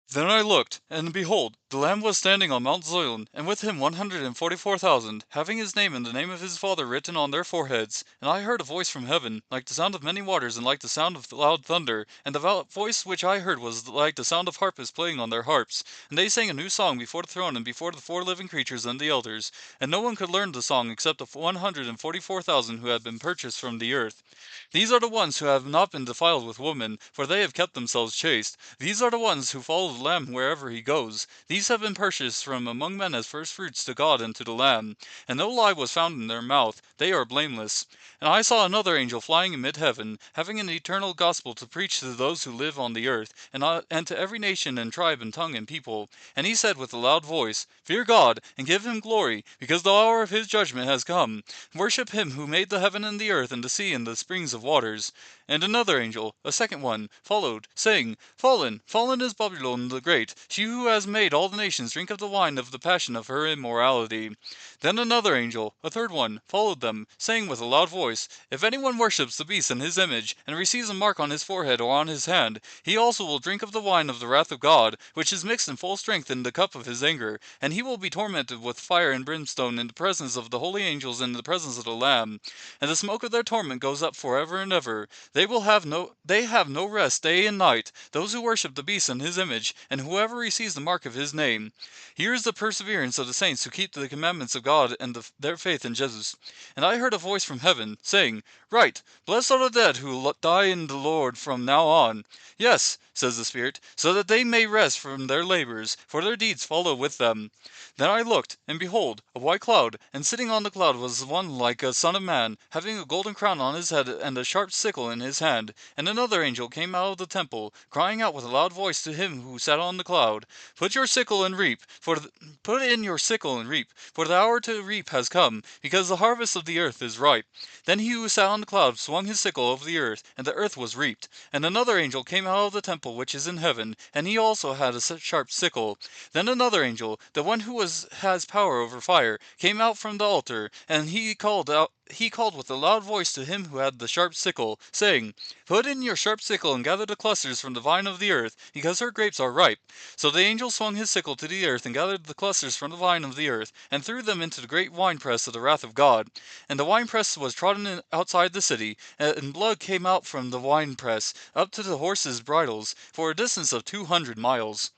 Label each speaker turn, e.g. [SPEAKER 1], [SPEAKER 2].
[SPEAKER 1] Then I looked, and behold, the Lamb was standing on Mount Zion, and with him 144,000, having his name and the name of his Father written on their foreheads. And I heard a voice from heaven, like the sound of many waters, and like the sound of loud thunder. And the voice which I heard was like the sound of harpists playing on their harps. And they sang a new song before the throne and before the four living creatures and the elders. And no one could learn the song except the 144,000 who had been purchased from the earth. These are the ones who have not been defiled with woman, for they have kept themselves chaste. These are the ones who follow the Lamb wherever he goes. These have been purchased from among men as firstfruits to God and to the Lamb. And no lie was found in their mouth. They are blameless. And I saw another angel flying in mid heaven, having an eternal gospel to preach to those who live on the earth, and to every nation and tribe and tongue and people. And he said with a loud voice, Fear God, and give him glory, because the hour of his judgment has come. Worship him who made the heaven and the earth and the sea and the springs of waters. And another angel, a second one, followed, saying, Fallen, fallen is Babylon the great, she who has made all the nations drink of the wine of the passion of her immorality. Then another angel, a third one, followed them, saying with a loud voice, If anyone worships the beast and his image, and receives a mark on his forehead or on his hand, he also will drink of the wine of the wrath of God, which is mixed in full strength in the cup of his anger, and he will be tormented with fire and brimstone in the presence of the holy angels and in the presence of the Lamb. And the smoke of their torment goes up forever and ever. They have no rest day and night, those who worship the beast and his image, and whoever receives the mark of his name. Here is the perseverance of the saints who keep the commandments of God and their faith in Jesus. And I heard a voice from heaven, saying, Write, Blessed are the dead who die in the Lord from now on. Yes, says the Spirit, so that they may rest from their labors, for their deeds follow with them. Then I looked, and behold, a white cloud, and sitting on the cloud was one like a son of man, having a golden crown on his head and a sharp sickle in his hand. And another angel came out of the temple, crying out with a loud voice to him who sat on the cloud, Put in your sickle and reap, for the hour to reap has come, because the harvest of the earth is ripe. Then he who sat on the cloud swung his sickle over the earth, and the earth was reaped. And another angel came out of the temple which is in heaven, and he also had a sharp sickle. Then another angel, the one who has power over fire, came out from the altar, and he called with a loud voice to him who had the sharp sickle, saying, Put in your sharp sickle and gather the clusters from the vine of the earth, because her grapes are ripe. So the angel swung his sickle to the earth and gathered the clusters from the vine of the earth, and threw them into the great winepress of the wrath of God. And the winepress was trodden outside the city, and blood came out from the winepress up to the horses' bridles, for a distance of 200 miles.